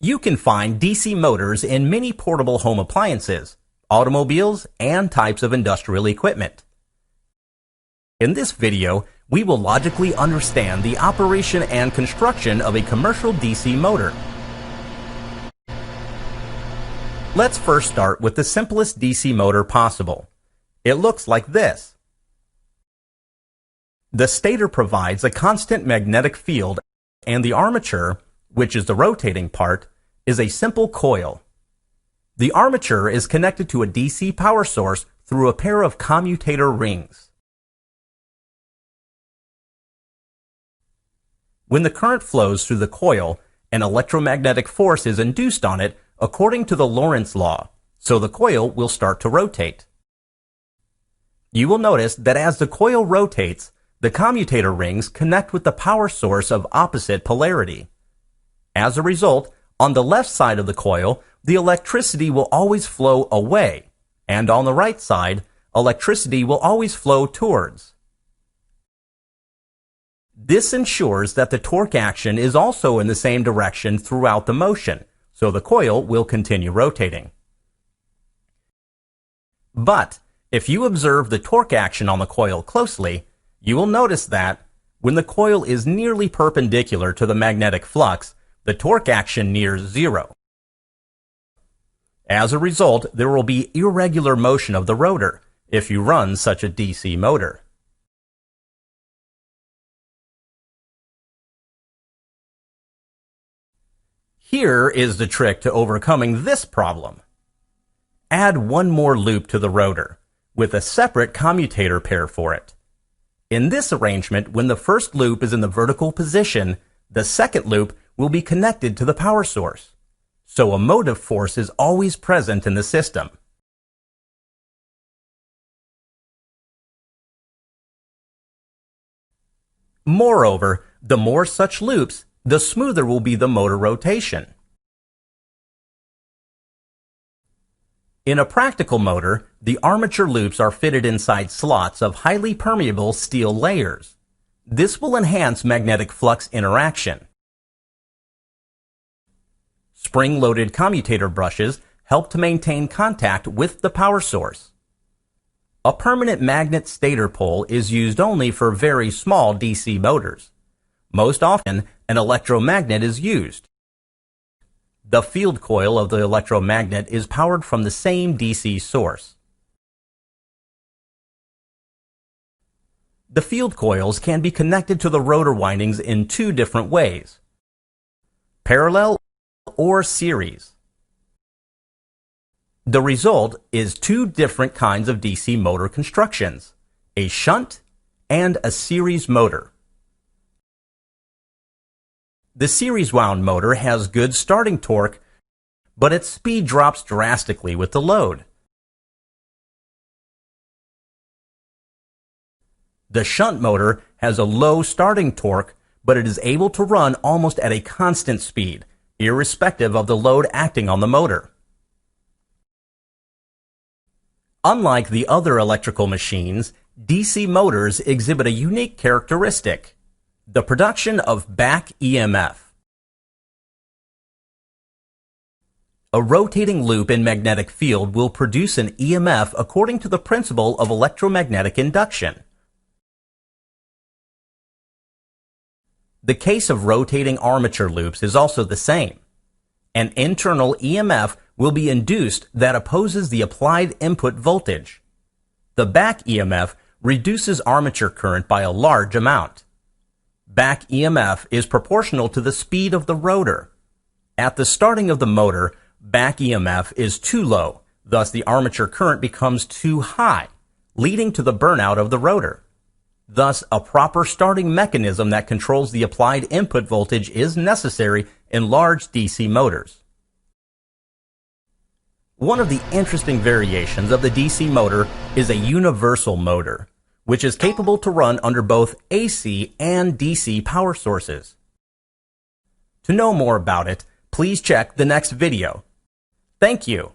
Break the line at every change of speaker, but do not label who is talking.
You can find DC motors in many portable home appliances, automobiles, and types of industrial equipment. In this video, we will logically understand the operation and construction of a commercial DC motor. Let's first start with the simplest DC motor possible. It looks like this. The stator provides a constant magnetic field, and the armature, which is the rotating part, is a simple coil. The armature is connected to a DC power source through a pair of commutator rings. When the current flows through the coil, an electromagnetic force is induced on it according to the Lorentz law, so the coil will start to rotate. You will notice that as the coil rotates, the commutator rings connect with the power source of opposite polarity. As a result, on the left side of the coil, the electricity will always flow away, and on the right side, electricity will always flow towards. This ensures that the torque action is also in the same direction throughout the motion, so the coil will continue rotating. But if you observe the torque action on the coil closely, you will notice that when the coil is nearly perpendicular to the magnetic flux, the torque action nears zero. As a result, there will be irregular motion of the rotor if you run such a DC motor. Here is the trick to overcoming this problem. Add one more loop to the rotor, with a separate commutator pair for it. In this arrangement, when the first loop is in the vertical position, the second loop will be connected to the power source, so a motive force is always present in the system. Moreover, the more such loops, the smoother will be the motor rotation. In a practical motor, the armature loops are fitted inside slots of highly permeable steel layers. This will enhance magnetic flux interaction. Spring-loaded commutator brushes help to maintain contact with the power source. A permanent magnet stator pole is used only for very small DC motors. Most often, an electromagnet is used. The field coil of the electromagnet is powered from the same DC source. The field coils can be connected to the rotor windings in two different ways: parallel or series. The result is two different kinds of DC motor constructions: a shunt and a series motor. The series wound motor has good starting torque, but its speed drops drastically with the load. The shunt motor has a low starting torque, but it is able to run almost at a constant speed, irrespective of the load acting on the motor. Unlike the other electrical machines, DC motors exhibit a unique characteristic: the production of back EMF. A rotating loop in magnetic field will produce an EMF according to the principle of electromagnetic induction. The case of rotating armature loops is also the same. An internal EMF will be induced that opposes the applied input voltage. The back EMF reduces armature current by a large amount. Back EMF is proportional to the speed of the rotor. At the starting of the motor, back EMF is too low, thus the armature current becomes too high, leading to the burnout of the rotor. Thus, a proper starting mechanism that controls the applied input voltage is necessary in large DC motors. One of the interesting variations of the DC motor is a universal motor, which is capable to run under both AC and DC power sources. To know more about it, please check the next video. Thank you.